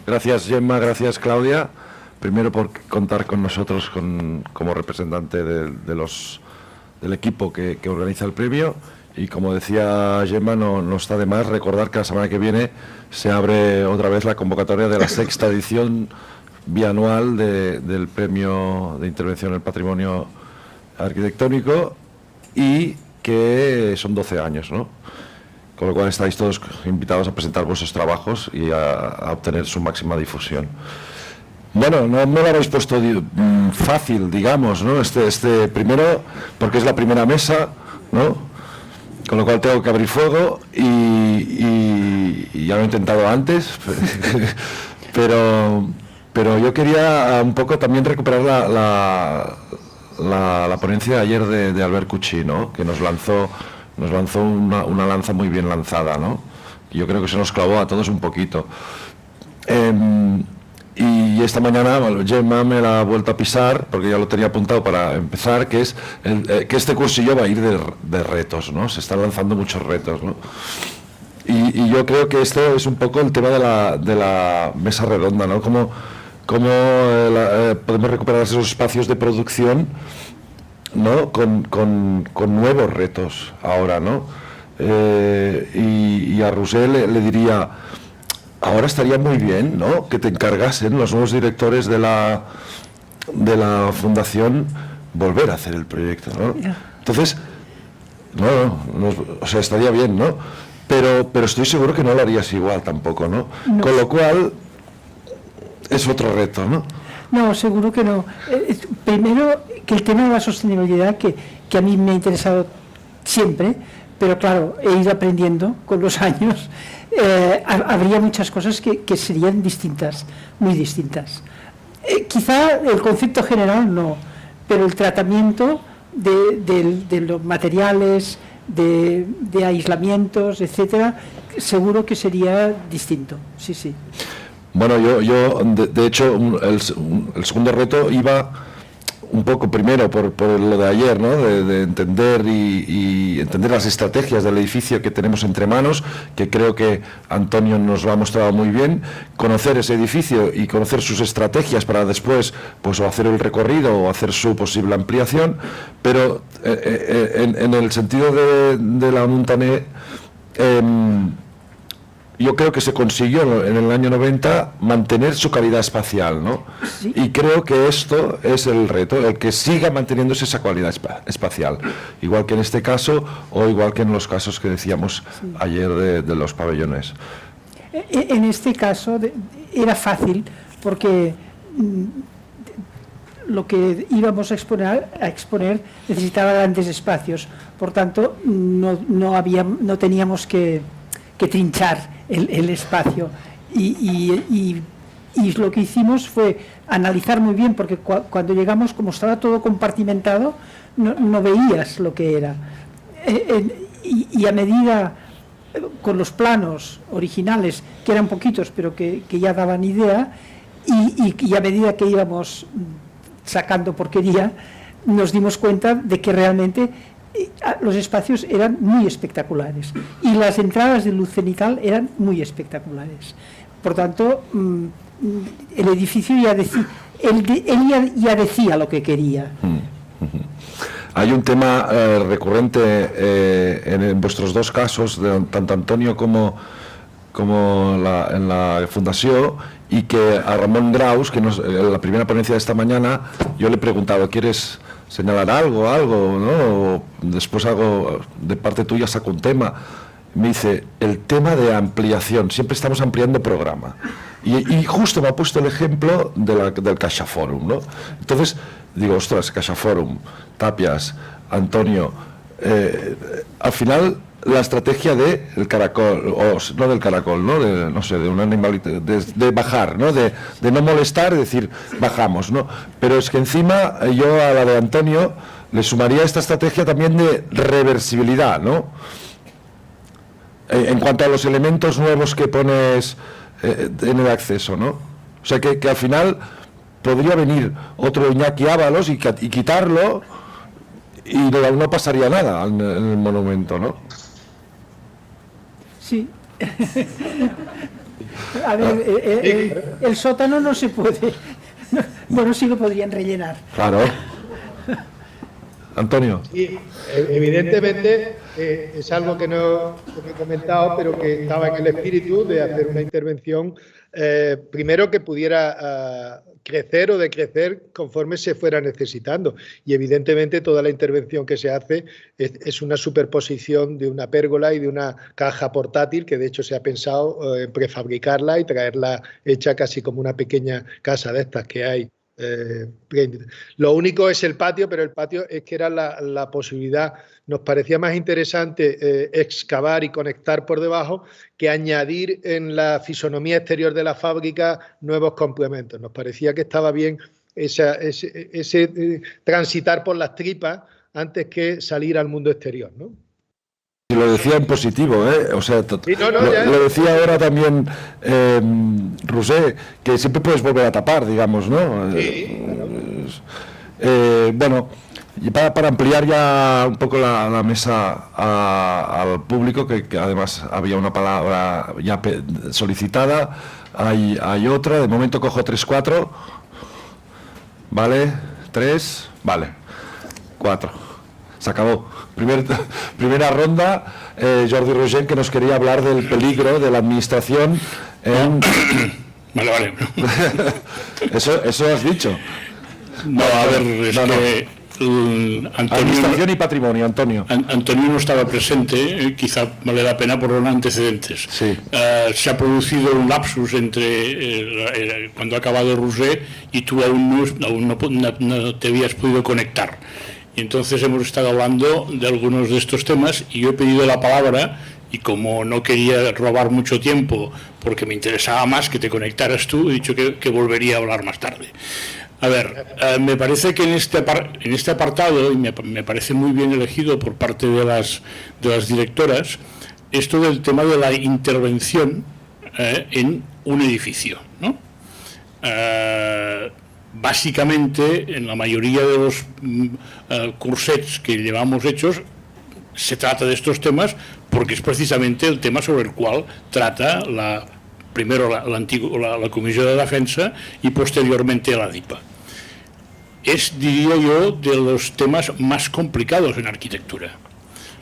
Gracias, Gemma, gracias, Claudia. Primero por contar con nosotros como representante del equipo que organiza el premio. Y como decía Gemma, no está de más recordar que la semana que viene se abre otra vez la convocatoria de la 6ª edición bianual del Premio de Intervención en el Patrimonio Arquitectónico, y que son 12 años, ¿no? Con lo cual estáis todos invitados a presentar vuestros trabajos y a obtener su máxima difusión. Bueno, no me lo habéis puesto fácil, digamos, ¿no? Este primero, porque es la primera mesa, ¿no? Con lo cual tengo que abrir fuego y ya lo he intentado antes, pero yo quería un poco también recuperar la ponencia de ayer de Albert Cucci, ¿no? Que nos lanzó una lanza muy bien lanzada, ¿no? Yo creo que se nos clavó a todos un poquito. Y esta mañana Gemma me la ha vuelto a pisar, porque ya lo tenía apuntado para empezar, que es que este cursillo va a ir de retos, ¿no? Se están lanzando muchos retos, ¿no? Y yo creo que esto es un poco el tema de la mesa redonda, ¿no? Cómo podemos recuperar esos espacios de producción, ¿no? Con nuevos retos ahora, ¿no? Y a Roser le diría, ahora estaría muy bien, ¿no?, que te encargasen los nuevos directores de la fundación volver a hacer el proyecto, ¿no? Entonces, o sea, estaría bien, ¿no? Pero estoy seguro que no lo harías igual tampoco, ¿no? Con lo cual, es otro reto, ¿no? No, seguro que no. Primero, que el tema de la sostenibilidad, que a mí me ha interesado siempre, pero claro, he ido aprendiendo con los años, habría muchas cosas que serían distintas, muy distintas. Quizá el concepto general no, pero el tratamiento de los materiales, de aislamientos, etcétera, seguro que sería distinto, sí, sí. Bueno, yo de hecho, el segundo reto iba un poco primero por lo de ayer, ¿no? De entender y entender las estrategias del edificio que tenemos entre manos, que creo que Antonio nos lo ha mostrado muy bien, conocer ese edificio y conocer sus estrategias para después, pues, o hacer el recorrido o hacer su posible ampliación, pero en el sentido de la Montaner, yo creo que se consiguió en el año 90 mantener su calidad espacial, ¿no? Sí. Y creo que esto es el reto, el que siga manteniéndose esa calidad espacial, igual que en este caso o igual que en los casos que decíamos ayer de los pabellones. En este caso era fácil porque lo que íbamos a exponer necesitaba grandes espacios, por tanto no teníamos que trinchar el espacio y lo que hicimos fue analizar muy bien, porque cuando llegamos, como estaba todo compartimentado, no veías lo que era, y a medida, con los planos originales, que eran poquitos pero que ya daban idea, y a medida que íbamos sacando porquería, nos dimos cuenta de que realmente los espacios eran muy espectaculares y las entradas de luz cenital eran muy espectaculares. Por tanto, el edificio ya decía, él ya decía lo que quería. Hay un tema recurrente en vuestros dos casos, tanto Antonio como en la Fundación, y que a Ramón Graus, que en la primera ponencia de esta mañana, yo le he preguntado, ¿quieres señalar algo, ¿no? O después de parte tuya saco un tema. Me dice, el tema de ampliación, siempre estamos ampliando programa. Y justo me ha puesto el ejemplo del CaixaForum, ¿no? Entonces, digo, ostras, CaixaForum, Tapias, Antonio, al final la estrategia del caracol, o no del caracol, ¿no? De un animalito, de bajar, ¿no? De no molestar, decir, bajamos, ¿no? Pero es que encima yo a la de Antonio le sumaría esta estrategia también de reversibilidad, ¿no? En cuanto a los elementos nuevos que pones en el acceso, ¿no? O sea, que al final podría venir otro Iñaki Ábalos y quitarlo y no pasaría nada en el monumento, ¿no? Sí. A ver, el sótano no se puede. Bueno, sí lo podrían rellenar. Claro. Antonio. Sí, evidentemente es algo que no he comentado, pero que estaba en el espíritu de hacer una intervención, primero que pudiera crecer o decrecer conforme se fuera necesitando. Y evidentemente toda la intervención que se hace es una superposición de una pérgola y de una caja portátil, que de hecho se ha pensado en prefabricarla y traerla hecha casi como una pequeña casa de estas que hay. Lo único es el patio, pero el patio es que era la posibilidad, nos parecía más interesante excavar y conectar por debajo que añadir en la fisonomía exterior de la fábrica nuevos complementos. Nos parecía que estaba bien ese transitar por las tripas antes que salir al mundo exterior, ¿no? Y lo decía en positivo, ¿eh? O sea, Sí, lo decía ahora también Roser, que siempre puedes volver a tapar, digamos, ¿no? Sí, Bueno, y para ampliar ya un poco la mesa al público, que además había una palabra ya solicitada, hay otra, de momento cojo 3-4, ¿vale? 3, vale, 4. Se acabó. Primera ronda, Jordi Rogen, que nos quería hablar del peligro de la administración en... Vale. Eso has dicho. No, a ver, es que Antonio, administración y patrimonio, Antonio. Antonio no estaba presente, quizá vale la pena por los antecedentes. Sí. Se ha producido un lapsus entre cuando ha acabado Roser y tú aún no te habías podido conectar. Y entonces hemos estado hablando de algunos de estos temas y yo he pedido la palabra y como no quería robar mucho tiempo porque me interesaba más que te conectaras tú, he dicho que volvería a hablar más tarde. A ver, me parece que en este apartado, y me parece muy bien elegido por parte de las directoras, esto del tema de la intervención en un edificio, ¿no? Básicamente, en la mayoría de los cursets que llevamos hechos, se trata de estos temas porque es precisamente el tema sobre el cual trata primero la Comissió de Defensa y posteriormente la DIPA. Es, diría yo, de los temas más complicados en arquitectura,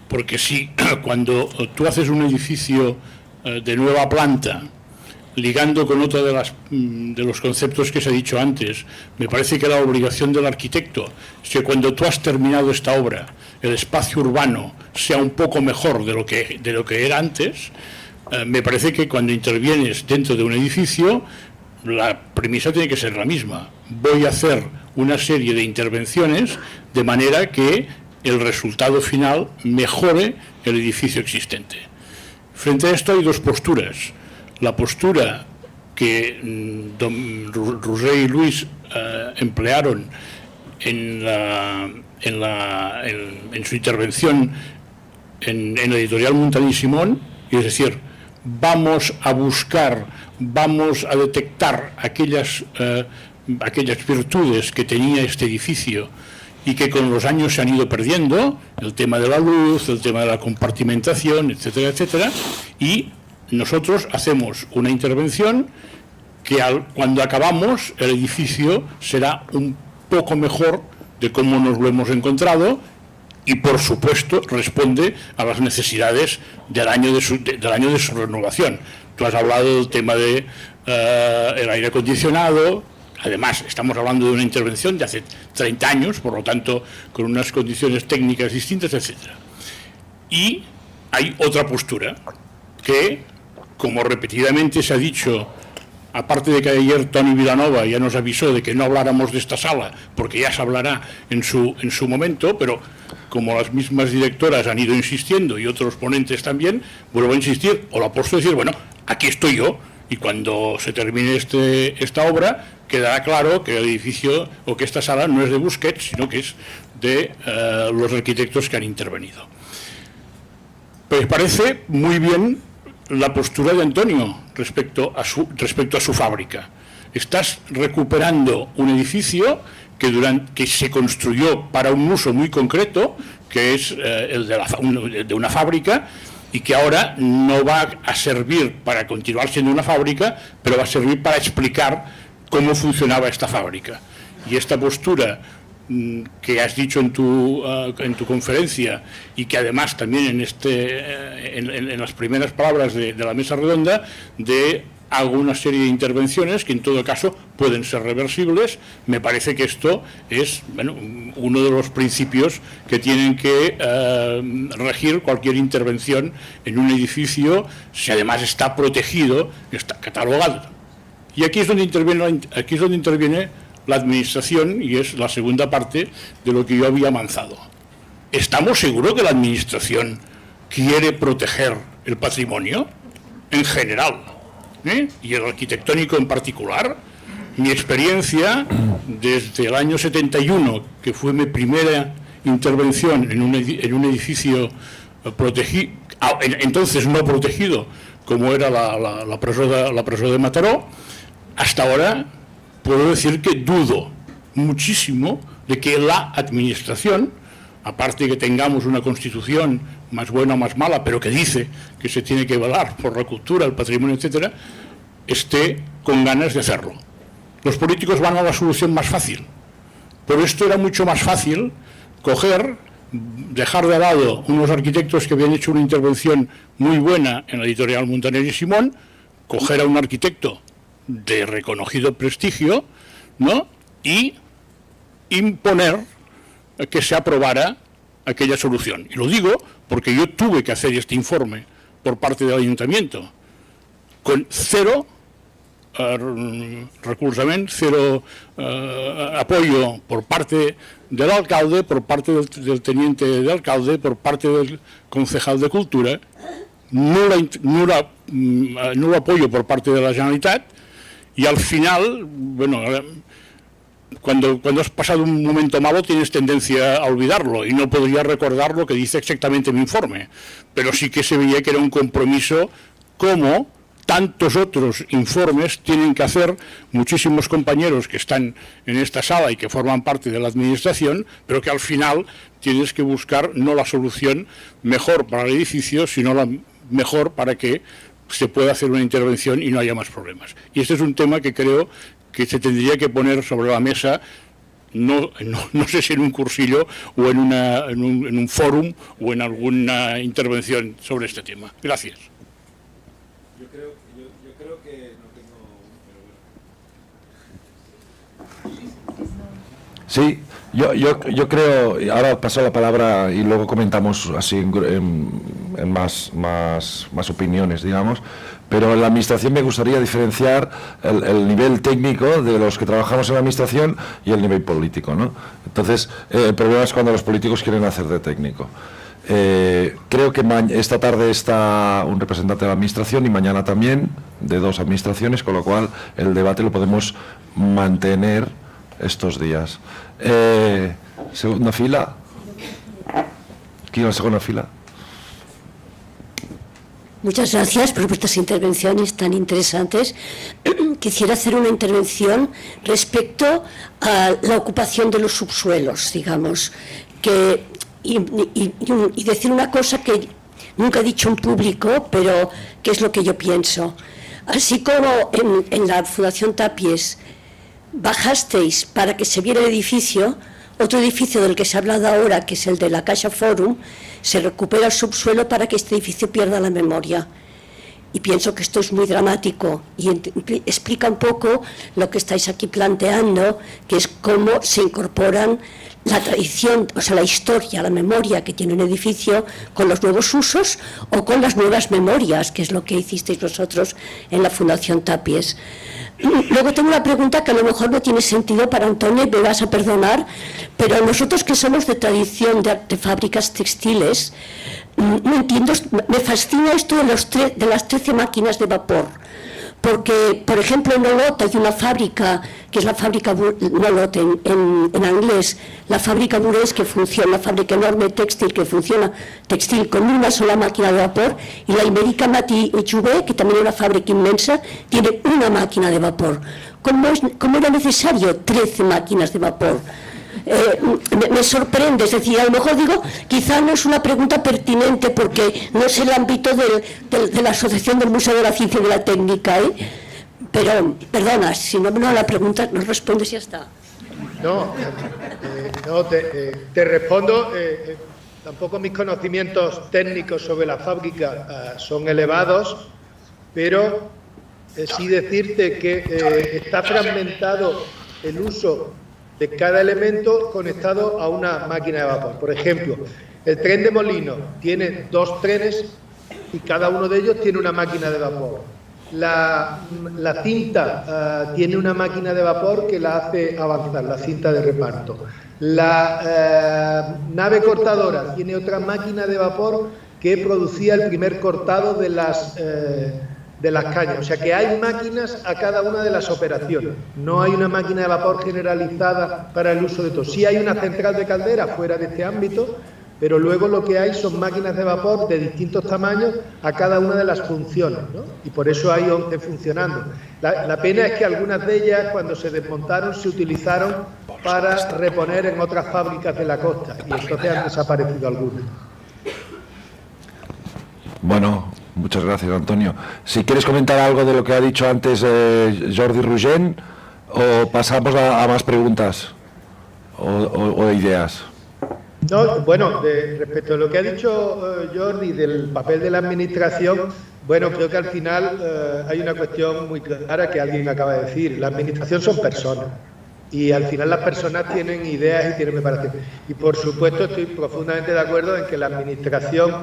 porque si cuando tú haces un edificio de nueva planta, ligando con otro de los conceptos que se ha dicho antes, me parece que la obligación del arquitecto es que cuando tú has terminado esta obra, el espacio urbano sea un poco mejor de lo que era antes. Me parece que cuando intervienes dentro de un edificio, la premisa tiene que ser la misma. Voy a hacer una serie de intervenciones de manera que el resultado final mejore el edificio existente. Frente a esto hay dos posturas. La postura que Roser y Luis emplearon en su intervención en la editorial Montaner y Simón, es decir, vamos a buscar, vamos a detectar aquellas virtudes que tenía este edificio y que con los años se han ido perdiendo, el tema de la luz, el tema de la compartimentación, etcétera, etcétera, y nosotros hacemos una intervención que cuando acabamos el edificio será un poco mejor de cómo nos lo hemos encontrado y por supuesto responde a las necesidades del año de su renovación. Tú has hablado del tema de el aire acondicionado. Además, estamos hablando de una intervención de hace 30 años, por lo tanto, con unas condiciones técnicas distintas, etc. Y hay otra postura que, como repetidamente se ha dicho, aparte de que ayer Toni Vilanova ya nos avisó de que no habláramos de esta sala, porque ya se hablará en su momento, pero como las mismas directoras han ido insistiendo y otros ponentes también, vuelvo a insistir, o la apuesto a decir, bueno, aquí estoy yo, y cuando se termine esta obra, quedará claro que el edificio o que esta sala no es de Busquets, sino que es de los arquitectos que han intervenido. Me parece muy bien la postura de Antonio respecto a su fábrica. Estás recuperando un edificio que se construyó para un uso muy concreto, que es el de una fábrica, y que ahora no va a servir para continuar siendo una fábrica, pero va a servir para explicar cómo funcionaba esta fábrica. Y esta postura que has dicho en tu conferencia y que además también en las primeras palabras de la mesa redonda, de alguna serie de intervenciones que en todo caso pueden ser reversibles, me parece que esto es uno de los principios que tienen que regir cualquier intervención en un edificio, si además está protegido, está catalogado. Y aquí es donde interviene la administración, y es la segunda parte de lo que yo había avanzado. ¿Estamos seguros que la administración quiere proteger el patrimonio en general? Y el arquitectónico en particular? Mi experiencia desde el año 71, que fue mi primera intervención en un edificio protegido, entonces no protegido, como era la presó de Mataró, hasta ahora puedo decir que dudo muchísimo de que la administración, aparte de que tengamos una constitución más buena o más mala, pero que dice que se tiene que velar por la cultura, el patrimonio, etcétera, esté con ganas de hacerlo. Los políticos van a la solución más fácil, pero esto era mucho más fácil dejar de lado unos arquitectos que habían hecho una intervención muy buena en la editorial Montaner y Simón, coger a un arquitecto de reconocido prestigio, ¿no?, y imponer que se aprobara aquella solución. Y lo digo porque yo tuve que hacer este informe por parte del ayuntamiento, con cero recolzament, cero apoyo por parte del alcalde, por parte del teniente de alcalde, por parte del concejal de Cultura, nulo apoyo por parte de la Generalitat. Y al final, bueno, cuando has pasado un momento malo tienes tendencia a olvidarlo y no podría recordar lo que dice exactamente mi informe, pero sí que se veía que era un compromiso como tantos otros informes tienen que hacer muchísimos compañeros que están en esta sala y que forman parte de la administración, pero que al final tienes que buscar no la solución mejor para el edificio, sino la mejor para que se pueda hacer una intervención y no haya más problemas. Y este es un tema que creo que se tendría que poner sobre la mesa, no sé si en un cursillo o en un fórum o en alguna intervención sobre este tema. Gracias. Yo creo que no tengo... Sí, yo creo, y ahora paso la palabra y luego comentamos así en más opiniones, digamos, pero en la administración me gustaría diferenciar el nivel técnico de los que trabajamos en la administración y el nivel político, ¿no? Entonces, el problema es cuando los políticos quieren hacer de técnico. Creo que esta tarde está un representante de la administración y mañana también, de dos administraciones, con lo cual el debate lo podemos mantener estos días. Segunda fila. ¿Quién en la segunda fila? Muchas gracias por vuestras intervenciones tan interesantes. Quisiera hacer una intervención respecto a la ocupación de los subsuelos, digamos, y decir una cosa que nunca he dicho en público, pero que es lo que yo pienso. Así como en la Fundación Tapies bajasteis para que se viera el edificio, otro edificio del que se ha hablado ahora, que es el de la Caixa Forum, se recupera el subsuelo para que este edificio pierda la memoria. Y pienso que esto es muy dramático y explica un poco lo que estáis aquí planteando, que es cómo se incorporan la tradición, o sea, la historia, la memoria que tiene un edificio con los nuevos usos o con las nuevas memorias, que es lo que hicisteis vosotros en la Fundación Tapies. Luego tengo una pregunta que a lo mejor no tiene sentido para Antonio, me vas a perdonar, pero nosotros que somos de tradición de fábricas textiles, no entiendo, me fascina esto de las 13 máquinas de vapor, porque, por ejemplo, en Olot hay una fábrica, que es la fábrica Olot en inglés, la fábrica Burés, que funciona, la fábrica enorme textil, que funciona textil con una sola máquina de vapor, y la Ibérica Mati Jouvet, que también es una fábrica inmensa, tiene una máquina de vapor. ¿Cómo era necesario 13 máquinas de vapor? me sorprende. Es decir, a lo mejor digo, quizá no es una pregunta pertinente porque no es el ámbito de la Asociación del Museo de la Ciencia y de la Técnica, pero, perdona, si no la pregunta, no respondes y ya está. No, te respondo. Tampoco mis conocimientos técnicos sobre la fábrica son elevados, pero sí decirte que está fragmentado el uso de cada elemento conectado a una máquina de vapor. Por ejemplo, el tren de molino tiene 2 trenes y cada uno de ellos tiene una máquina de vapor. La cinta tiene una máquina de vapor que la hace avanzar, la cinta de reparto. La nave cortadora tiene otra máquina de vapor que producía el primer cortado de las cañas. O sea que hay máquinas a cada una de las operaciones. No hay una máquina de vapor generalizada para el uso de todo. Sí hay una central de caldera fuera de este ámbito, pero luego lo que hay son máquinas de vapor de distintos tamaños a cada una de las funciones, ¿no? Y por eso hay 11 funcionando. La pena es que algunas de ellas, cuando se desmontaron, se utilizaron para reponer en otras fábricas de la costa, y entonces han desaparecido algunas. Bueno, muchas gracias, Antonio. Si quieres comentar algo de lo que ha dicho antes Jordi Rugent, o pasamos a más preguntas o ideas. No, bueno, respecto a lo que ha dicho Jordi del papel de la administración, bueno, creo que al final hay una cuestión muy clara que alguien acaba de decir. La administración son personas y al final las personas tienen ideas y tienen preparación. Y por supuesto estoy profundamente de acuerdo en que la administración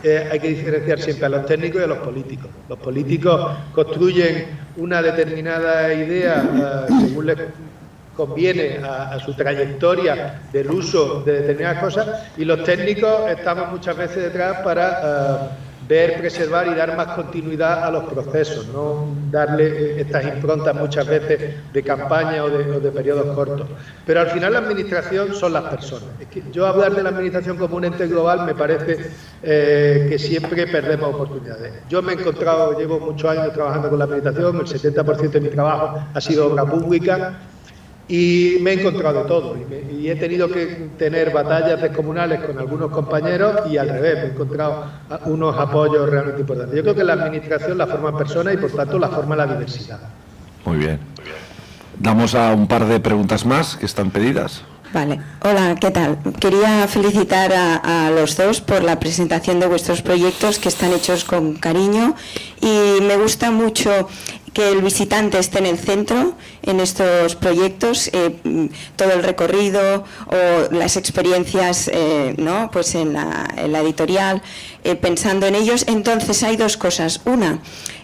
hay que diferenciar siempre a los técnicos y a los políticos. Los políticos construyen una determinada idea según les conviene a su trayectoria del uso de determinadas cosas, y los técnicos estamos muchas veces detrás para ver, preservar y dar más continuidad a los procesos, no darle estas improntas muchas veces de campaña o de periodos cortos. Pero al final la administración son las personas. Es que yo hablar de la administración como un ente global me parece que siempre perdemos oportunidades. Yo me he encontrado, llevo muchos años trabajando con la administración, el 70% de mi trabajo ha sido obra pública, y me he encontrado de todo, y he tenido que tener batallas descomunales con algunos compañeros, y al revés, me he encontrado unos apoyos realmente importantes. Yo creo que la administración la forma personas y por tanto la forma la diversidad. Muy bien. Damos a un par de preguntas más que están pedidas. Vale. Hola, ¿qué tal? Quería felicitar a los dos por la presentación de vuestros proyectos, que están hechos con cariño, y me gusta mucho que el visitante esté en el centro en estos proyectos, todo el recorrido o las experiencias ¿no? Pues en la editorial, pensando en ellos. Entonces hay dos cosas. Una,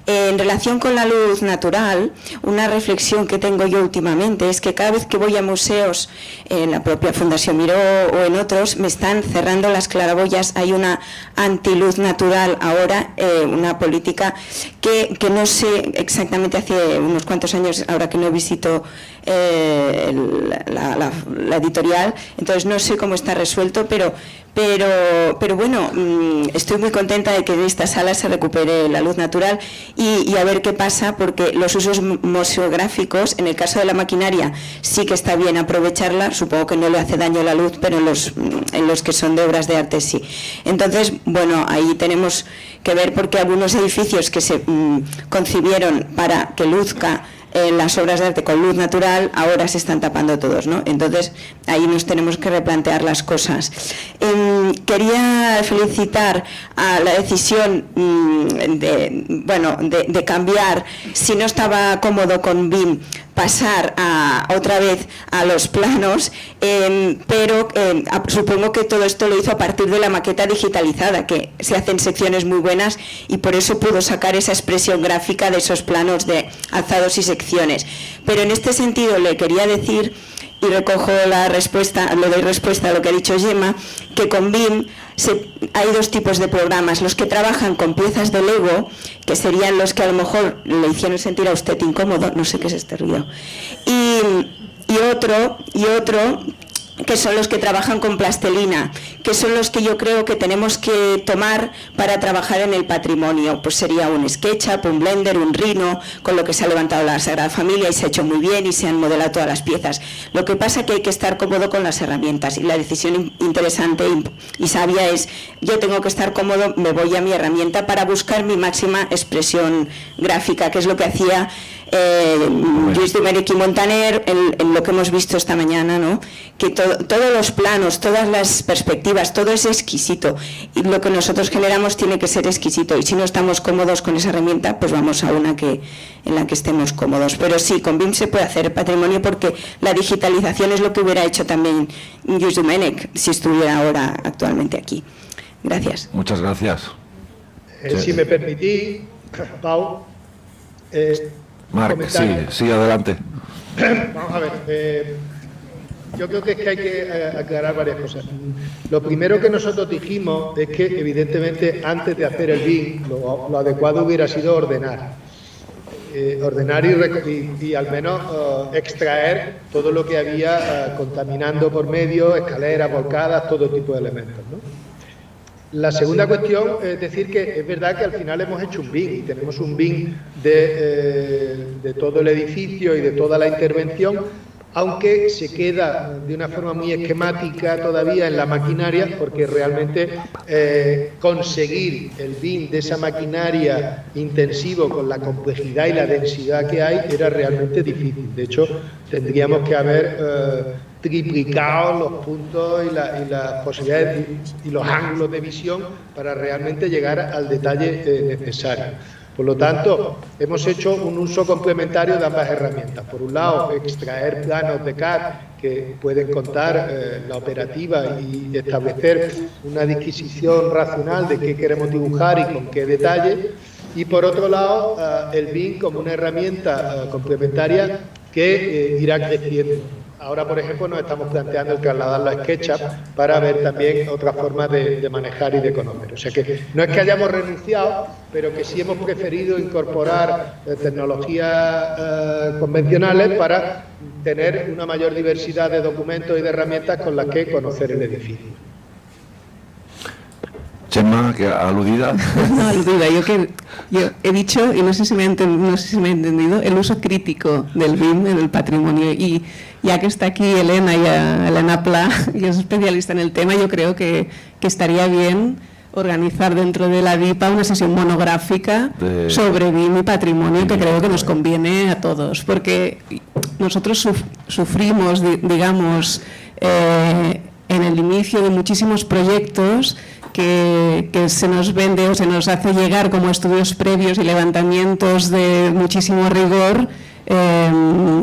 en relación con la luz natural, una reflexión que tengo yo últimamente es que cada vez que voy a museos, en la propia Fundación Miró o en otros, me están cerrando las claraboyas. Hay una antiluz natural ahora, una política que no sé exactamente, hace unos cuantos años, ahora que no visito la editorial, entonces no sé cómo está resuelto, pero bueno, estoy muy contenta de que en esta sala se recupere la luz natural y a ver qué pasa, porque los usos museográficos, en el caso de la maquinaria, sí que está bien aprovecharla, supongo que no le hace daño la luz, pero en los que son de obras de arte sí. Entonces, bueno, ahí tenemos que ver, porque algunos edificios que se concibieron para que luzca las obras de arte con luz natural, ahora se están tapando todos, ¿no? Entonces, ahí nos tenemos que replantear las cosas. Quería felicitar a la decisión de cambiar, si no estaba cómodo con BIM, pasar otra vez a los planos, pero supongo que todo esto lo hizo a partir de la maqueta digitalizada, que se hacen secciones muy buenas, y por eso pudo sacar esa expresión gráfica de esos planos de alzados y secciones. Pero en este sentido le quería decir, y recojo la respuesta, le doy respuesta a lo que ha dicho Gemma, que con BIM hay dos tipos de programas: los que trabajan con piezas de Lego, que serían los que a lo mejor le hicieron sentir a usted incómodo, no sé qué es este ruido, y otro que son los que trabajan con plastelina, que son los que yo creo que tenemos que tomar para trabajar en el patrimonio. Pues sería un SketchUp, un Blender, un Rhino, con lo que se ha levantado la Sagrada Familia y se ha hecho muy bien y se han modelado todas las piezas. Lo que pasa es que hay que estar cómodo con las herramientas, y la decisión interesante y sabia es: yo tengo que estar cómodo, me voy a mi herramienta para buscar mi máxima expresión gráfica, que es lo que hacía Lluís Domènech y Montaner en lo que hemos visto esta mañana, ¿no? Que todos los planos, todas las perspectivas, todo es exquisito, y lo que nosotros generamos tiene que ser exquisito, y si no estamos cómodos con esa herramienta, pues vamos a una en la que estemos cómodos. Pero sí, con BIM se puede hacer patrimonio, porque la digitalización es lo que hubiera hecho también Lluís Domènech si estuviera ahora actualmente aquí. Gracias. Muchas gracias. Si me permitís, Pau, Marc, comentario. sí, adelante. Vamos a ver, yo creo que hay que aclarar varias cosas. Lo primero que nosotros dijimos es que, evidentemente, antes de hacer el BIM, lo adecuado hubiera sido ordenar y al menos extraer todo lo que había contaminando por medio, escaleras, volcadas, todo tipo de elementos, ¿no? La segunda cuestión es decir que es verdad que al final hemos hecho un BIM y tenemos un BIM de todo el edificio y de toda la intervención, aunque se queda de una forma muy esquemática todavía en la maquinaria, porque realmente conseguir el BIM de esa maquinaria intensivo con la complejidad y la densidad que hay era realmente difícil. De hecho, tendríamos que haber triplicado los puntos y las posibilidades y los ángulos de visión para realmente llegar al detalle necesario. Por lo tanto, hemos hecho un uso complementario de ambas herramientas. Por un lado, extraer planos de CAD que pueden contar la operativa y establecer una disquisición racional de qué queremos dibujar y con qué detalle. Y por otro lado, el BIM como una herramienta complementaria que irá creciendo. Ahora, por ejemplo, nos estamos planteando el trasladarlo a SketchUp para ver también otras formas de manejar y de conocer. O sea que no es que hayamos renunciado, pero que sí hemos preferido incorporar tecnologías convencionales para tener una mayor diversidad de documentos y de herramientas con las que conocer el edificio. Gemma, que aludida. No, aludida. Yo he dicho, y no sé si me he entendido, el uso crítico del BIM en el patrimonio. Y ya que está aquí Elena Pla, que es especialista en el tema, yo creo que estaría bien organizar dentro de la DIPA una sesión monográfica sobre BIM y patrimonio, que creo que nos conviene a todos, porque nosotros sufrimos, digamos, en el inicio de muchísimos proyectos que se nos vende o se nos hace llegar como estudios previos y levantamientos de muchísimo rigor,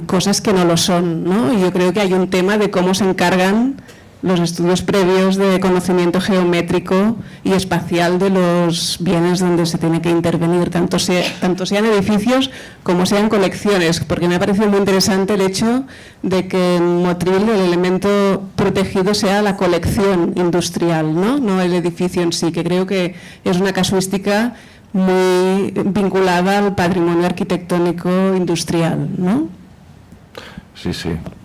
cosas que no lo son, ¿no? Y yo creo que hay un tema de cómo se encargan los estudios previos de conocimiento geométrico y espacial de los bienes donde se tiene que intervenir, tanto sean edificios como sean colecciones, porque me ha parecido muy interesante el hecho de que en Motril el elemento protegido sea la colección industrial, no el edificio en sí, que creo que es una casuística muy vinculada al patrimonio arquitectónico industrial, ¿no? Sí,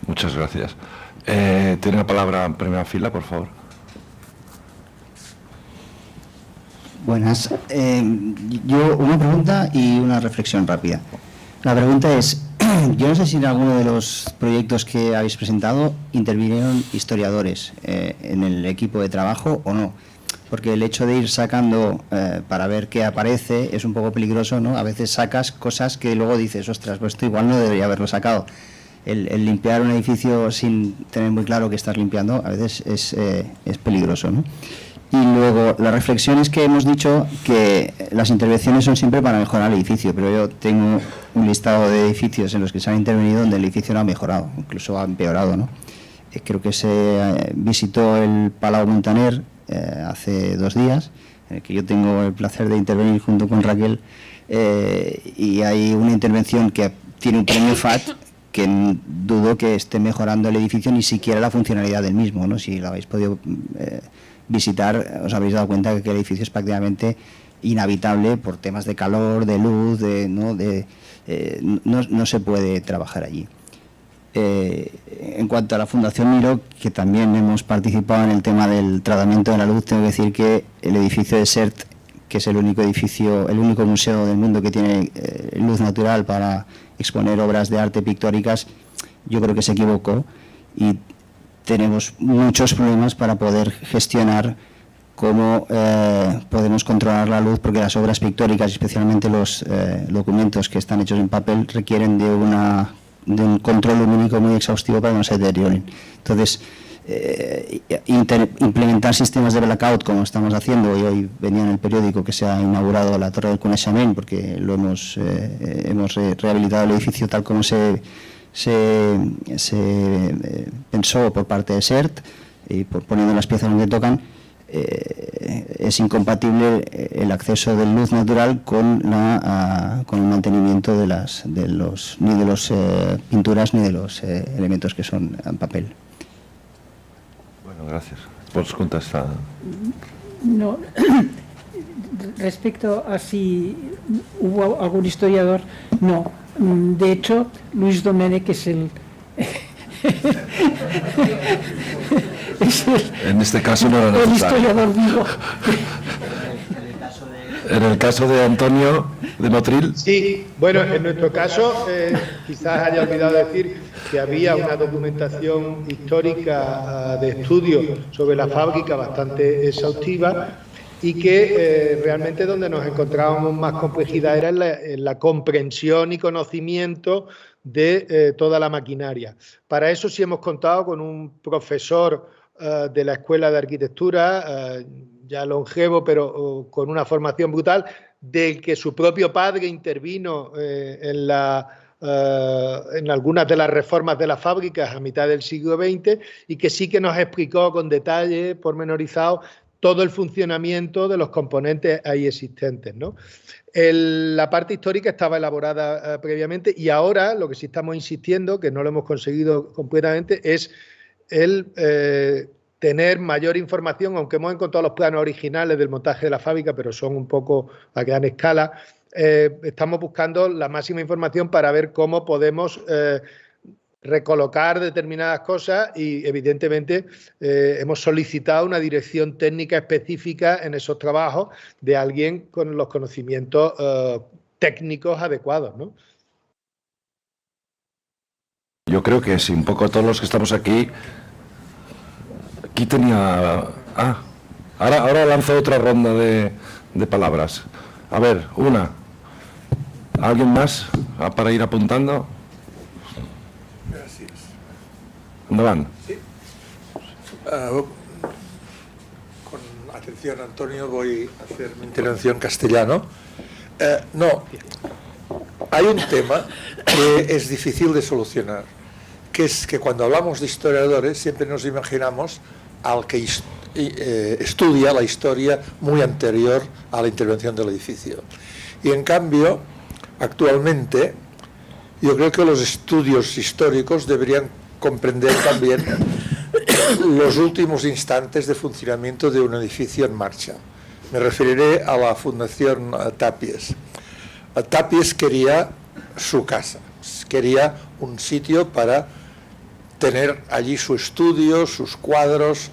muchas gracias. Tiene la palabra en primera fila, por favor. Buenas. Yo una pregunta y una reflexión rápida. La pregunta es, yo no sé si en alguno de los proyectos que habéis presentado intervinieron historiadores en el equipo de trabajo o no, porque el hecho de ir sacando para ver qué aparece es un poco peligroso, ¿no? A veces sacas cosas que luego dices, ostras, pues esto igual no debería haberlo sacado. El limpiar un edificio sin tener muy claro que estás limpiando a veces es peligroso, ¿no? Y luego, la reflexión es que hemos dicho que las intervenciones son siempre para mejorar el edificio, pero yo tengo un listado de edificios en los que se han intervenido donde el edificio no ha mejorado, incluso ha empeorado, ¿no? Creo que se visitó el Palau Montaner hace 2 días, en el que yo tengo el placer de intervenir junto con Raquel, y hay una intervención que tiene un premio FAT que dudo que esté mejorando el edificio ni siquiera la funcionalidad del mismo, ¿no? Si lo habéis podido visitar, os habréis dado cuenta que el edificio es prácticamente inhabitable por temas de calor, de luz, no se puede trabajar allí. En cuanto a la Fundación Miró, que también hemos participado en el tema del tratamiento de la luz, tengo que decir que el edificio de SERT, que es el único edificio, el único museo del mundo que tiene luz natural para exponer obras de arte pictóricas, yo creo que se equivocó y tenemos muchos problemas para poder gestionar cómo podemos controlar la luz, porque las obras pictóricas, especialmente los documentos que están hechos en papel, requieren de un control lumínico muy exhaustivo para que no se deterioren. Entonces, implementar sistemas de blackout como estamos haciendo, y hoy venía en el periódico que se ha inaugurado la Torre del Coneixement, porque lo hemos rehabilitado el edificio tal como se pensó por parte de SERT, y poniendo las piezas donde tocan. Es incompatible el acceso de luz natural con el mantenimiento ni de las pinturas ni de los elementos que son en papel. Bueno, gracias. Pots contestar. No, respecto a si hubo algún historiador, no. De hecho, Luis Domènech es el... En este caso no era el necesario. historiador vivo. En el caso de Antonio de Motril. Sí, bueno, en nuestro caso quizás haya olvidado decir que había una documentación histórica de estudio sobre la fábrica bastante exhaustiva, y que realmente donde nos encontrábamos más complejidad era en la comprensión y conocimiento de toda la maquinaria. Para eso sí hemos contado con un profesor de la Escuela de Arquitectura, ya longevo, pero con una formación brutal, del que su propio padre intervino en algunas de las reformas de las fábricas a mitad del siglo XX, y que sí que nos explicó con detalle pormenorizado todo el funcionamiento de los componentes ahí existentes, ¿no? La parte histórica estaba elaborada previamente, y ahora lo que sí estamos insistiendo, que no lo hemos conseguido completamente, es el tener mayor información, aunque hemos encontrado los planos originales del montaje de la fábrica, pero son un poco a gran escala. Estamos buscando la máxima información para ver cómo podemos recolocar determinadas cosas, y evidentemente hemos solicitado una dirección técnica específica en esos trabajos de alguien con los conocimientos técnicos adecuados, ¿no? Yo creo que sí, un poco todos los que estamos aquí. Aquí tenía... ahora lanzo otra ronda de palabras. A ver, una. ¿Alguien más para ir apuntando? Gracias. Endavant. Sí. Con atención, Antonio, voy a hacer mi intervención en castellano. No, hay un tema que es difícil de solucionar, que es que cuando hablamos de historiadores siempre nos imaginamos al que estudia la historia muy anterior a la intervención del edificio. Y en cambio, actualmente, yo creo que los estudios históricos deberían comprender también los últimos instantes de funcionamiento de un edificio en marcha. Me referiré a la Fundación Tàpies. Tàpies quería su casa, quería un sitio para tener allí su estudio, sus cuadros,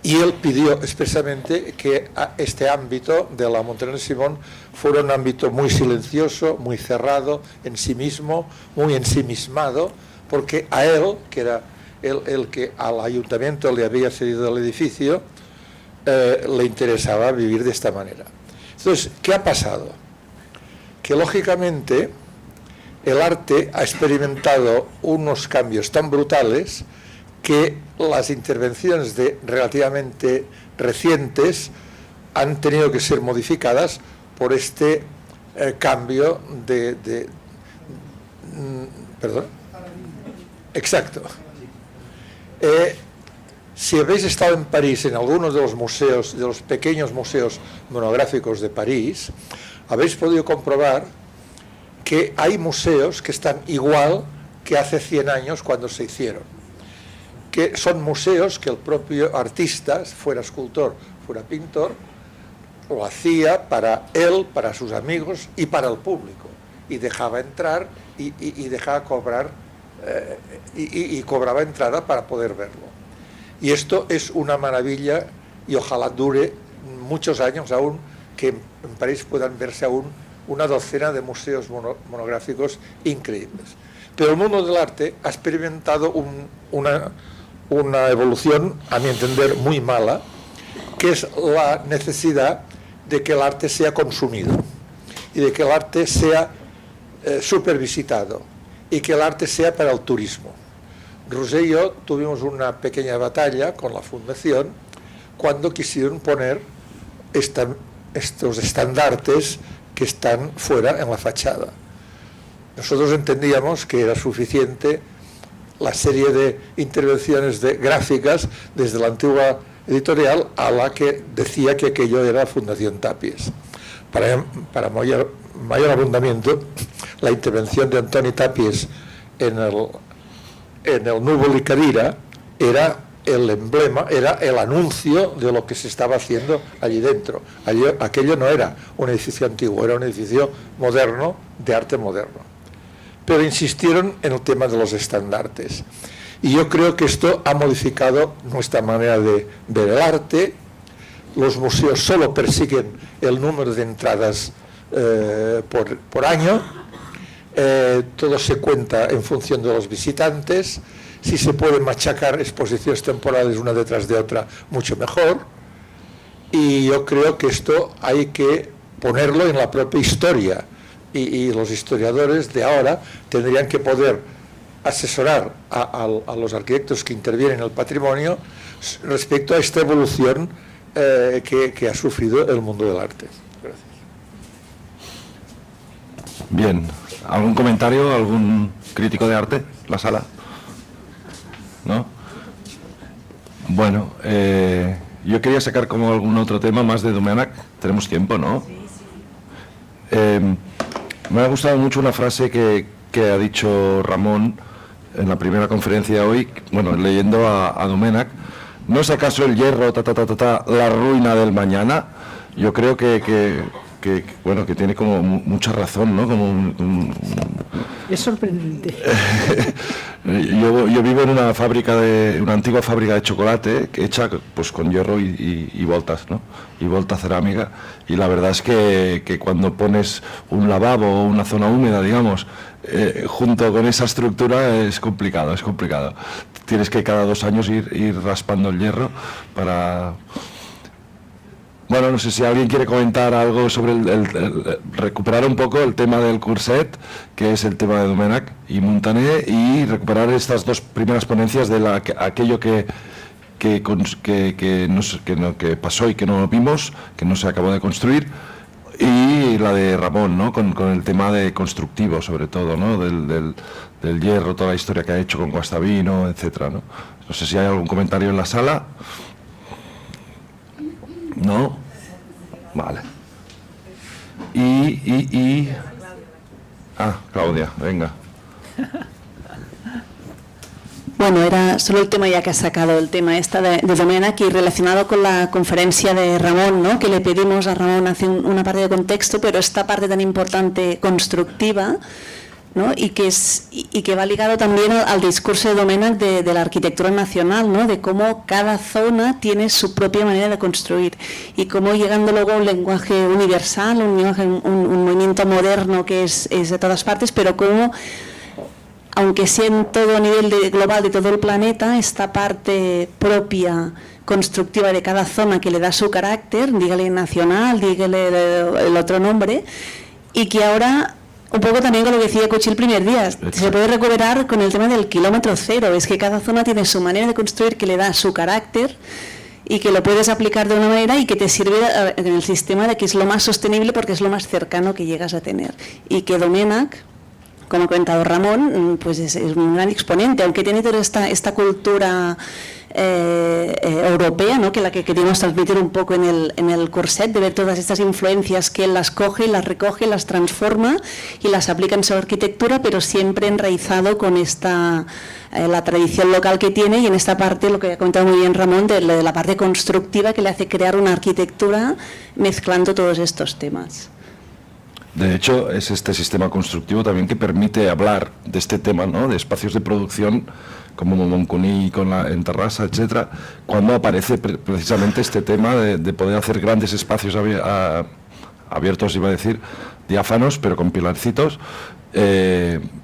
y él pidió expresamente que este ámbito de la Montaner Simón fuera un ámbito muy silencioso, muy cerrado en sí mismo, muy ensimismado, porque a él, que era el que al ayuntamiento le había cedido el edificio, le interesaba vivir de esta manera. Entonces, ¿qué ha pasado? Que lógicamente el arte ha experimentado unos cambios tan brutales que las intervenciones relativamente recientes han tenido que ser modificadas por este cambio perdón. Exacto. Si habéis estado en París, en algunos de los museos, de los pequeños museos monográficos de París, habéis podido comprobar que hay museos que están igual que hace 100 años cuando se hicieron, que son museos que el propio artista, fuera escultor, fuera pintor, lo hacía para él, para sus amigos y para el público, y dejaba entrar y dejaba cobrar y cobraba entrada para poder verlo. Y esto es una maravilla y ojalá dure muchos años aún, que en París puedan verse aún una docena de museos monográficos increíbles. Pero el mundo del arte ha experimentado una evolución, a mi entender, muy mala, que es la necesidad de que el arte sea consumido y de que el arte sea supervisitado y que el arte sea para el turismo. Roser y yo tuvimos una pequeña batalla con la Fundación cuando quisieron poner estos estandartes que están fuera en la fachada. Nosotros entendíamos que era suficiente la serie de intervenciones gráficas desde la antigua editorial a la que decía que aquello era Fundación Tapies. Para mayor abundamiento, la intervención de Antoni Tapies en el Núvol y Cadira era el emblema, era el anuncio de lo que se estaba haciendo allí dentro. Aquello no era un edificio antiguo, era un edificio moderno, de arte moderno. Pero insistieron en el tema de los estandartes. Y yo creo que esto ha modificado nuestra manera de ver el arte. Los museos solo persiguen el número de entradas por año. Todo se cuenta en función de los visitantes. Si se pueden machacar exposiciones temporales una detrás de otra, mucho mejor. Y yo creo que esto hay que ponerlo en la propia historia. Y los historiadores de ahora tendrían que poder asesorar a los arquitectos que intervienen en el patrimonio respecto a esta evolución que ha sufrido el mundo del arte. Gracias. Bien, ¿algún comentario, algún crítico de arte? ¿La sala? ¿No? Bueno, yo quería sacar como algún otro tema más de Domènech. Tenemos tiempo, ¿no? Me ha gustado mucho una frase que ha dicho Ramón en la primera conferencia hoy, bueno, leyendo a Domènech. ¿No es acaso el hierro, la ruina del mañana? Yo creo que tiene como mucha razón, ¿no? Como es sorprendente. Yo vivo en una antigua fábrica de chocolate hecha pues con hierro y voltas, ¿no? Y volta cerámica. Y la verdad es que cuando pones un lavabo o una zona húmeda, digamos, junto con esa estructura es complicado. Tienes que cada 2 años ir raspando el hierro para... Bueno, no sé si alguien quiere comentar algo sobre recuperar un poco el tema del Curset, que es el tema de Domènech y Montaner, y recuperar estas 2 primeras ponencias de aquello que pasó y que no vimos, que no se acabó de construir, y la de Ramón, ¿no? Con el tema de constructivo, sobre todo, ¿no? Del hierro, toda la historia que ha hecho con Guastavino, etcétera, ¿no? No sé si hay algún comentario en la sala. ¿No? Vale. Claudia, venga. Bueno, era solo el tema ya que has sacado, el tema de Domènech, y relacionado con la conferencia de Ramón, ¿no? Que le pedimos a Ramón hacer una parte de contexto, pero esta parte tan importante constructiva, ¿no? y que va ligado también al discurso de Domènech de la arquitectura nacional, ¿no? De cómo cada zona tiene su propia manera de construir y cómo, llegando luego a un lenguaje universal, un movimiento moderno que es de todas partes, pero cómo, aunque sea en todo a nivel global de todo el planeta, esta parte propia constructiva de cada zona que le da su carácter, dígale nacional, dígale el otro nombre, y que ahora, un poco también con lo que decía Cochi el primer día, se puede recuperar con el tema del kilómetro cero. Es que cada zona tiene su manera de construir que le da su carácter y que lo puedes aplicar de una manera y que te sirve en el sistema de que es lo más sostenible porque es lo más cercano que llegas a tener. Y que Domènech, como ha comentado Ramón, pues es un gran exponente, aunque tiene toda esta cultura europea, ¿no? Que la que queríamos transmitir un poco en el Curset, de ver todas estas influencias que él las coge, las recoge, las transforma y las aplica en su arquitectura, pero siempre enraizado con la tradición local que tiene, y en esta parte, lo que ha comentado muy bien Ramón, de la parte constructiva que le hace crear una arquitectura mezclando todos estos temas. De hecho, es este sistema constructivo también que permite hablar de este tema, ¿no? De espacios de producción como Moncuní en Terrassa, etcétera, cuando aparece precisamente este tema de poder hacer grandes espacios abiertos, iba a decir, diáfanos, pero con pilarcitos,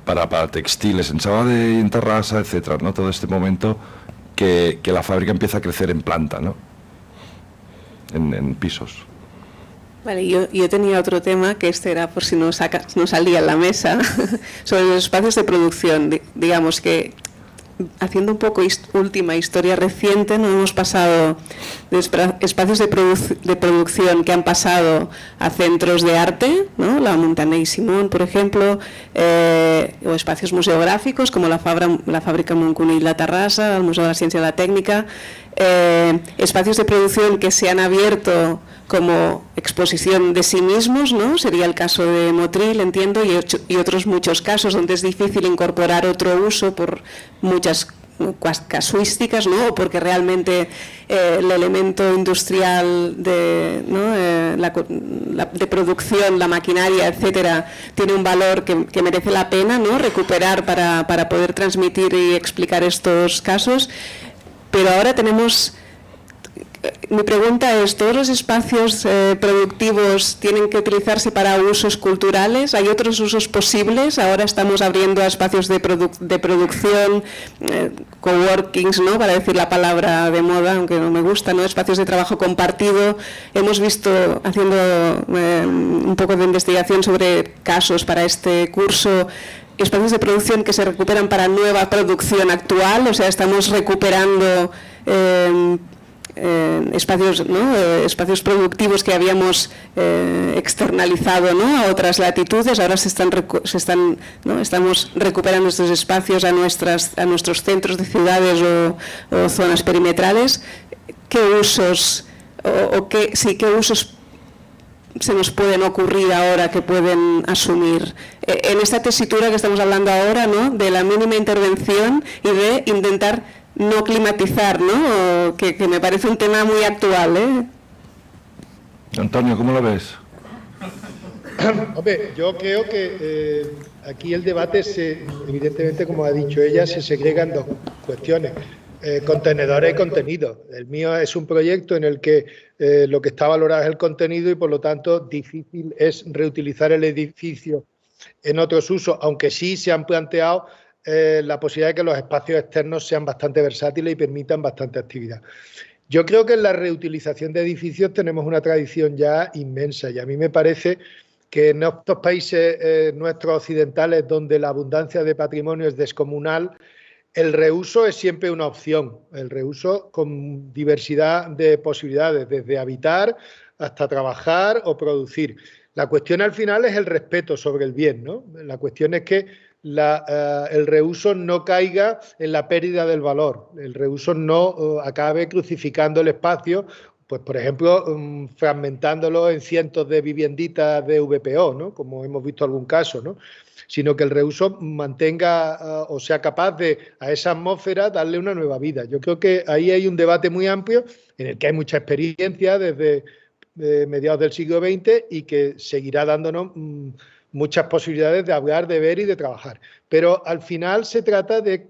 para textiles en Sabadell, en Terrassa, etcétera, ¿no? Todo este momento que la fábrica empieza a crecer en planta, ¿no? En pisos. Vale, yo tenía otro tema, que este era por si no salía en la mesa, sobre los espacios de producción. Digamos que, haciendo un poco última historia reciente, nos hemos pasado de espacios de producción que han pasado a centros de arte, ¿no? La Montaner y Simón, por ejemplo, o espacios museográficos como la Fábrica Moncuní y la Terrassa, el Museo de la Ciencia y la Técnica, espacios de producción que se han abierto como exposición de sí mismos, ¿no? Sería el caso de Motril, entiendo, y otros muchos casos donde es difícil incorporar otro uso por muchas casuísticas, ¿no? O porque realmente el elemento industrial de, ¿no? de producción, la maquinaria, etcétera, tiene un valor que merece la pena, ¿no? Recuperar para poder transmitir y explicar estos casos. Pero ahora tenemos... Mi pregunta es, ¿todos los espacios productivos tienen que utilizarse para usos culturales? ¿Hay otros usos posibles? Ahora estamos abriendo a espacios de producción, coworkings, ¿no? Para decir la palabra de moda, aunque no me gusta, ¿no? Espacios de trabajo compartido. Hemos visto, haciendo un poco de investigación sobre casos para este curso, espacios de producción que se recuperan para nueva producción actual, o sea, estamos recuperando espacios, ¿no? Espacios productivos que habíamos externalizado, ¿no? A otras latitudes. Ahora ¿no? Estamos recuperando estos espacios a nuestros centros de ciudades o zonas perimetrales. ¿Qué usos qué usos se nos pueden ocurrir ahora que pueden asumir en esta tesitura que estamos hablando ahora, ¿no? De la mínima intervención y de intentar no climatizar, ¿no? Que me parece un tema muy actual, ¿eh? Antonio, ¿cómo lo ves? Hombre, yo creo que aquí el debate, evidentemente, como ha dicho ella, se segregan dos cuestiones. Contenedores y contenido. El mío es un proyecto en el que lo que está valorado es el contenido y, por lo tanto, difícil es reutilizar el edificio en otros usos, aunque sí se han planteado la posibilidad de que los espacios externos sean bastante versátiles y permitan bastante actividad. Yo creo que en la reutilización de edificios tenemos una tradición ya inmensa y a mí me parece que en estos países nuestros occidentales, donde la abundancia de patrimonio es descomunal, el reuso es siempre una opción, el reuso con diversidad de posibilidades, desde habitar hasta trabajar o producir. La cuestión al final es el respeto sobre el bien, ¿no? La cuestión es que el reuso no caiga en la pérdida del valor, el reuso no acabe crucificando el espacio, pues por ejemplo, fragmentándolo en cientos de vivienditas de VPO, ¿no? Como hemos visto algún caso, ¿no? Sino que el reuso mantenga o sea capaz de a esa atmósfera darle una nueva vida. Yo creo que ahí hay un debate muy amplio en el que hay mucha experiencia desde mediados del siglo XX y que seguirá dándonos muchas posibilidades de hablar, de ver y de trabajar. Pero al final se trata de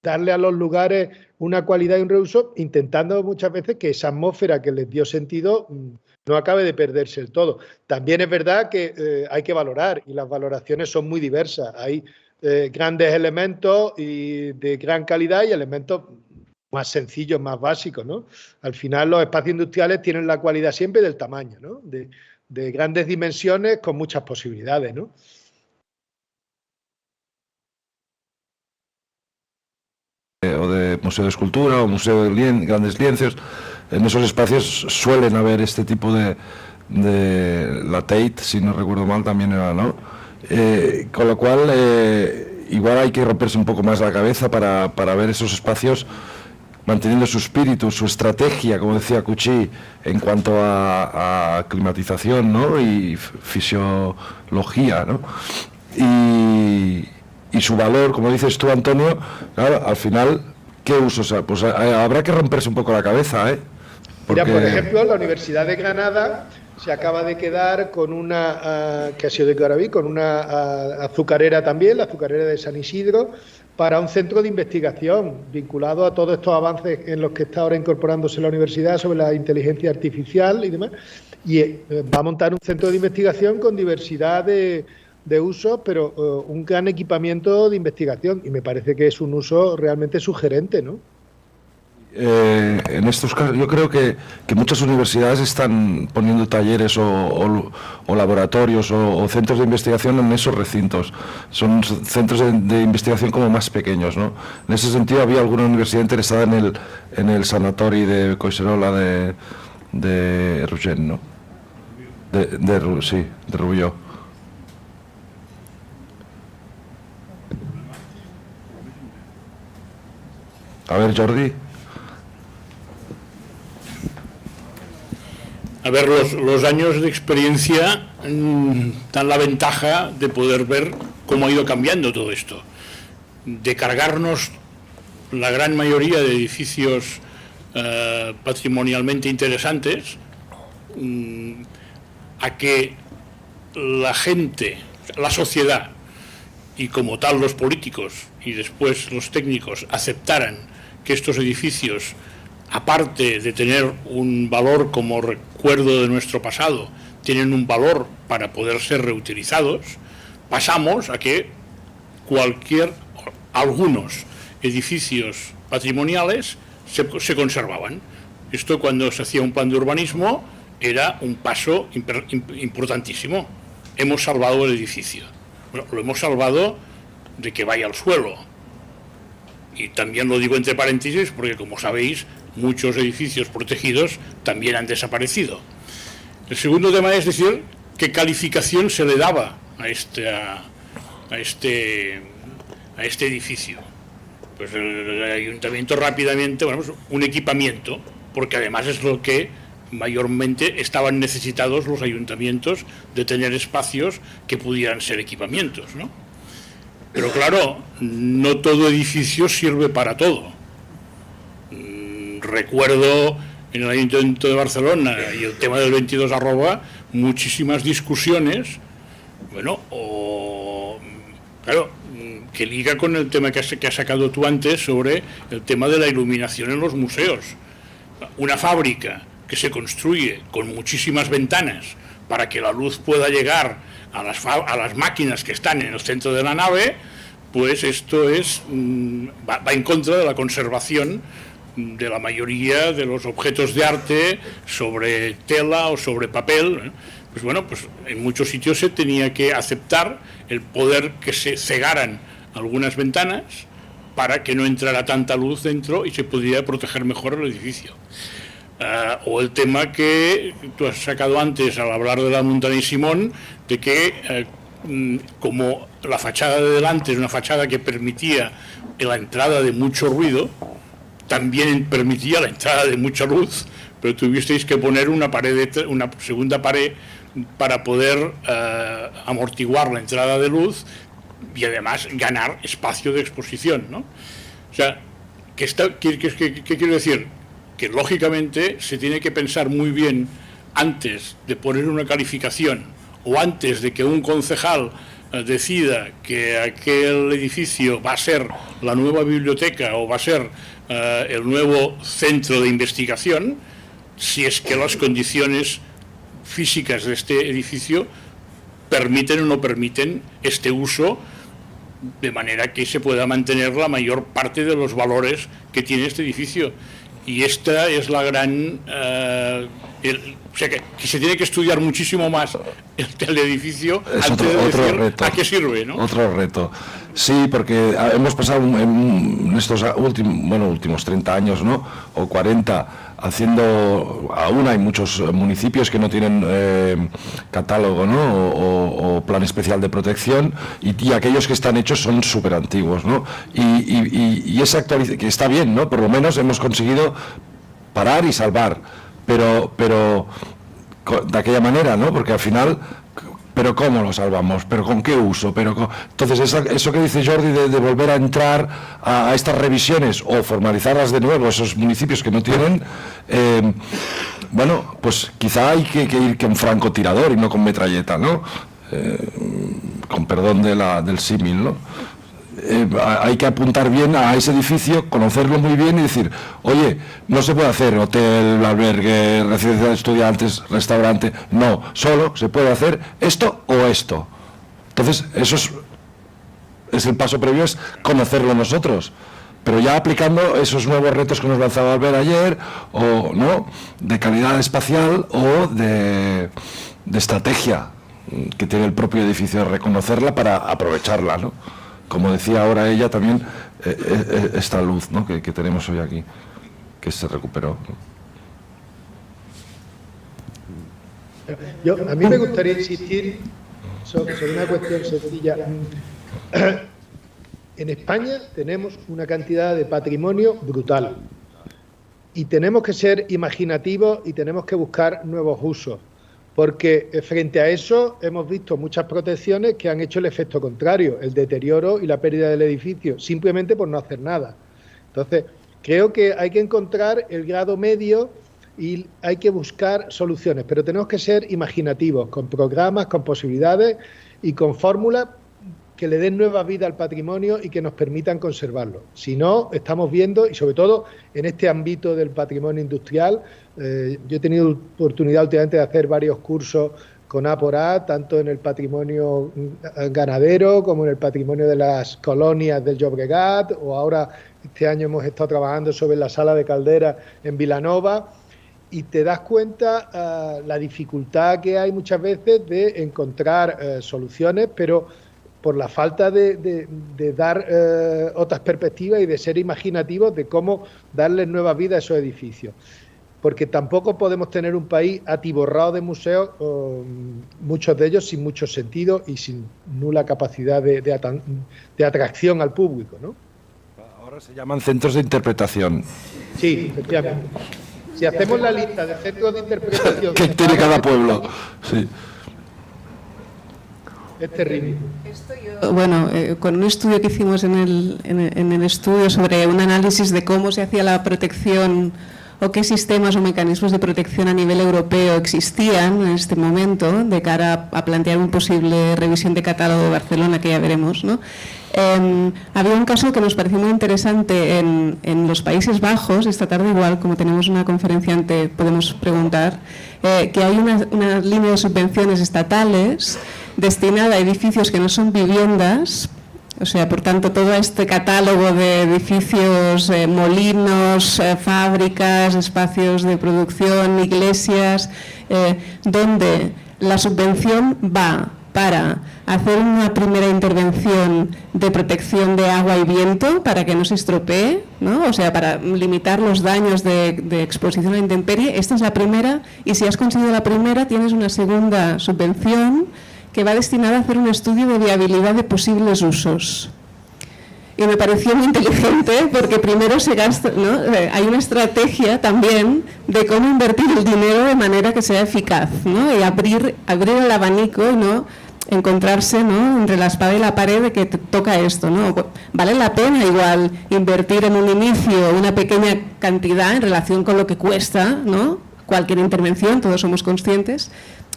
darle a los lugares una cualidad y un reuso, intentando muchas veces que esa atmósfera que les dio sentido no acabe de perderse el todo. También es verdad que hay que valorar y las valoraciones son muy diversas. Hay grandes elementos y de gran calidad y elementos más sencillos, más básicos, ¿no? Al final los espacios industriales tienen la cualidad siempre del tamaño, ¿no? De grandes dimensiones con muchas posibilidades, ¿no? O de museo de escultura o museo de grandes lienzos, en esos espacios suelen haber este tipo de la Tate, si no recuerdo mal, también era, ¿no? Con lo cual, igual hay que romperse un poco más la cabeza para ver esos espacios manteniendo su espíritu, su estrategia, como decía Cuchí, en cuanto a climatización, ¿no? Y fisiología, ¿no? Y su valor, como dices tú, Antonio, claro, al final, ¿qué usos? Pues habrá que romperse un poco la cabeza, ¿eh? Porque... Mira, por ejemplo, la Universidad de Granada se acaba de quedar con una, que ha sido de Caraví, con una azucarera también, la azucarera de San Isidro, para un centro de investigación vinculado a todos estos avances en los que está ahora incorporándose la universidad sobre la inteligencia artificial y demás. Y va a montar un centro de investigación con diversidad de usos, pero un gran equipamiento de investigación, y me parece que es un uso realmente sugerente, ¿no? En estos casos, yo creo que muchas universidades están poniendo talleres o laboratorios o centros de investigación en esos recintos. Son centros de investigación como más pequeños, ¿no? En ese sentido, había alguna universidad interesada en el sanatori de Collserola de Rugent, ¿no? Sí, de Rubió. A ver, Jordi. A ver, los años de experiencia dan la ventaja de poder ver cómo ha ido cambiando todo esto. De cargarnos la gran mayoría de edificios patrimonialmente interesantes, a que la gente, la sociedad y como tal los políticos y después los técnicos aceptaran que estos edificios, aparte de tener un valor como recuerdo de nuestro pasado, tienen un valor para poder ser reutilizados, pasamos a que algunos edificios patrimoniales se conservaban. Esto, cuando se hacía un plan de urbanismo, era un paso importantísimo. Hemos salvado el edificio. Bueno, lo hemos salvado de que vaya al suelo. Y también lo digo entre paréntesis porque, como sabéis, muchos edificios protegidos también han desaparecido. El segundo tema es decir qué calificación se le daba a este edificio. Pues el ayuntamiento rápidamente, bueno, pues un equipamiento, porque además es lo que mayormente estaban necesitados los ayuntamientos, de tener espacios que pudieran ser equipamientos, ¿no? Pero claro, no todo edificio sirve para todo. Recuerdo en el Ayuntamiento de Barcelona y el tema del 22@ muchísimas discusiones, bueno, claro, que liga con el tema que has sacado tú antes sobre el tema de la iluminación en los museos. Una fábrica que se construye con muchísimas ventanas para que la luz pueda llegar a las máquinas que están en el centro de la nave, pues esto va en contra de la conservación de la mayoría de los objetos de arte sobre tela o sobre papel. Pues bueno, pues en muchos sitios se tenía que aceptar el poder que se cegaran algunas ventanas para que no entrara tanta luz dentro y se pudiera proteger mejor el edificio. O el tema que tú has sacado antes al hablar de la Montana y Simón, de que como la fachada de delante es una fachada que permitía la entrada de mucho ruido, también permitía la entrada de mucha luz, pero tuvisteis que poner una segunda pared para poder amortiguar la entrada de luz y además ganar espacio de exposición, ¿no? O sea, ¿qué quiero decir? Que lógicamente se tiene que pensar muy bien antes de poner una calificación o antes de que un concejal decida que aquel edificio va a ser la nueva biblioteca o va a ser el nuevo centro de investigación, si es que las condiciones físicas de este edificio permiten o no permiten este uso, de manera que se pueda mantener la mayor parte de los valores que tiene este edificio. Y esta es la gran... o sea, que se tiene que estudiar muchísimo más el edificio es antes de decir reto, a qué sirve, ¿no? Otro reto. Sí, porque hemos pasado en estos últimos 30 años, ¿no? O 40, aún hay muchos municipios que no tienen catálogo, ¿no? O plan especial de protección, y aquellos que están hechos son súper antiguos, ¿no? Y esa actualización, que está bien, ¿no? Por lo menos hemos conseguido parar y salvar, pero de aquella manera, ¿no? Porque al final, ¿pero cómo lo salvamos? ¿Pero con qué uso? Entonces, eso que dice Jordi de volver a entrar a estas revisiones o formalizarlas de nuevo, esos municipios que no tienen, Bueno, pues quizá hay que ir con francotirador y no con metralleta, ¿no? Con perdón del símil, ¿no? Hay que apuntar bien a ese edificio, conocerlo muy bien y decir, oye, no se puede hacer hotel, albergue, residencia de estudiantes, restaurante, no, solo se puede hacer esto o esto. Entonces, eso es el paso previo, es conocerlo nosotros, pero ya aplicando esos nuevos retos que nos lanzaba Albert ayer, o no, de calidad espacial o de estrategia que tiene el propio edificio, reconocerla para aprovecharla, ¿no? Como decía ahora ella también, esta luz, ¿no? que tenemos hoy aquí, que se recuperó, ¿no? A mí me gustaría insistir sobre una cuestión sencilla. En España tenemos una cantidad de patrimonio brutal y tenemos que ser imaginativos y tenemos que buscar nuevos usos. Porque frente a eso hemos visto muchas protecciones que han hecho el efecto contrario, el deterioro y la pérdida del edificio, simplemente por no hacer nada. Entonces, creo que hay que encontrar el grado medio y hay que buscar soluciones, pero tenemos que ser imaginativos, con programas, con posibilidades y con fórmulas que le den nueva vida al patrimonio y que nos permitan conservarlo. Si no, estamos viendo, y sobre todo en este ámbito del patrimonio industrial, yo he tenido oportunidad últimamente de hacer varios cursos con A por A, tanto en el patrimonio ganadero como en el patrimonio de las colonias del Llobregat, o ahora este año hemos estado trabajando sobre la sala de caldera en Vilanova, y te das cuenta la dificultad que hay muchas veces de encontrar soluciones, pero por la falta de dar otras perspectivas y de ser imaginativos de cómo darle nueva vida a esos edificios. Porque tampoco podemos tener un país atiborrado de museos, muchos de ellos sin mucho sentido y sin nula capacidad de atracción al público, ¿no? Ahora se llaman centros de interpretación. Sí, efectivamente. Si hacemos la lista de centros de interpretación... ¿Qué tiene cada pueblo? Sí. Es terrible. Bueno, con un estudio que hicimos en el estudio sobre un análisis de cómo se hacía la protección o qué sistemas o mecanismos de protección a nivel europeo existían en este momento de cara a plantear una posible revisión de catálogo de Barcelona, que ya veremos, ¿no? Había un caso que nos pareció muy interesante en los Países Bajos. Esta tarde igual, como tenemos una conferenciante, podemos preguntar, que hay una línea de subvenciones estatales destinada a edificios que no son viviendas, o sea, por tanto, todo este catálogo de edificios, molinos, fábricas, espacios de producción, iglesias, donde la subvención va para hacer una primera intervención de protección de agua y viento para que no se estropee, ¿no? O sea, para limitar los daños de exposición a la intemperie. Esta es la primera, y si has conseguido la primera, tienes una segunda subvención que va destinada a hacer un estudio de viabilidad de posibles usos. Y me pareció muy inteligente porque primero se gasta, ¿no? Hay una estrategia también de cómo invertir el dinero de manera que sea eficaz, ¿no? Y abrir el abanico y no encontrarse, ¿no?, entre la espada y la pared de que te toca esto, ¿no? Vale la pena igual invertir en un inicio una pequeña cantidad en relación con lo que cuesta, ¿no?, cualquier intervención, todos somos conscientes.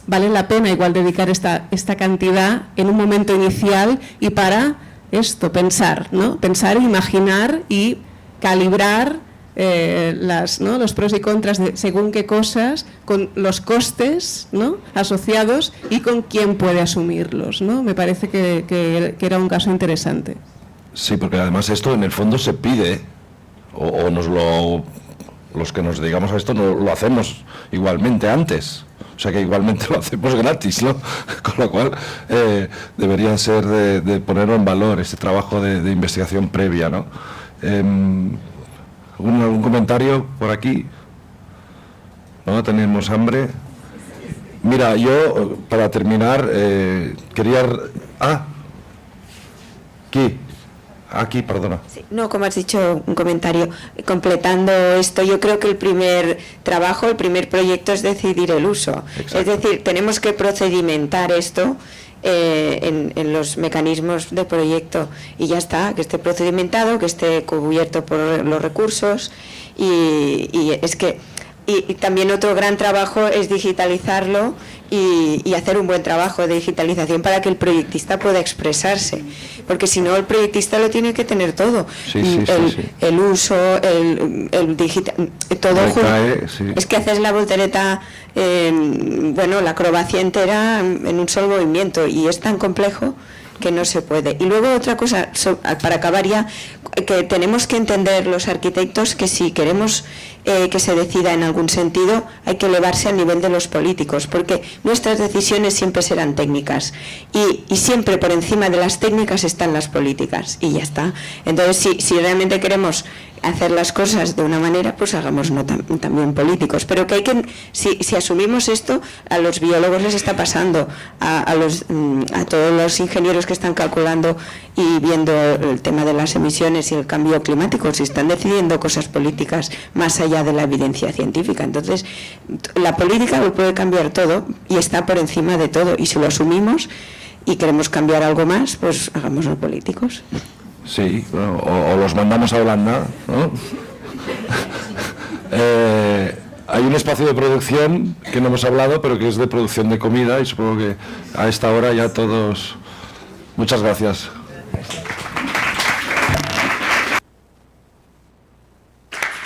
Vale la pena igual dedicar esta cantidad en un momento inicial y para esto, pensar, ¿no? Pensar, imaginar y calibrar ¿no?, los pros y contras de según qué cosas, con los costes, ¿no?, asociados y con quién puede asumirlos, ¿no? Me parece que era un caso interesante. Sí, porque además esto en el fondo se pide, o los que nos dedicamos a esto lo hacemos igualmente antes. O sea que igualmente lo hacemos gratis, ¿no? Con lo cual debería ser de ponerlo en valor, este trabajo de investigación previa, ¿no? ¿Algún comentario por aquí? ¿No? ¿Tenemos hambre? Mira, yo, para terminar, quería... Aquí, perdona. Sí, no, como has dicho, un comentario. Completando esto, yo creo que el primer trabajo, el primer proyecto es decidir el uso. Exacto. Es decir, tenemos que procedimentar esto en los mecanismos de proyecto y ya está, que esté procedimentado, que esté cubierto por los recursos y es que Y también otro gran trabajo es digitalizarlo y hacer un buen trabajo de digitalización para que el proyectista pueda expresarse, porque si no el proyectista lo tiene que tener todo, el uso, el digital, todo es que haces la voltereta, bueno, la acrobacia entera en un solo movimiento, y es tan complejo que no se puede. Y luego otra cosa, para acabar ya, que tenemos que entender los arquitectos que si queremos que se decida en algún sentido, hay que elevarse al nivel de los políticos, porque nuestras decisiones siempre serán técnicas y siempre por encima de las técnicas están las políticas, y ya está. Entonces, si realmente queremos hacer las cosas de una manera, pues hagámoslo también políticos, pero que hay que, si asumimos esto, a los biólogos les está pasando, a todos los ingenieros que están calculando y viendo el tema de las emisiones y el cambio climático, si están decidiendo cosas políticas más allá de la evidencia científica. Entonces, la política lo puede cambiar todo y está por encima de todo, y si lo asumimos y queremos cambiar algo más, pues hagámoslo políticos. Sí, bueno, o los mandamos a Holanda, ¿no? Hay un espacio de producción que no hemos hablado, pero que es de producción de comida, y supongo que a esta hora ya todos... Muchas gracias.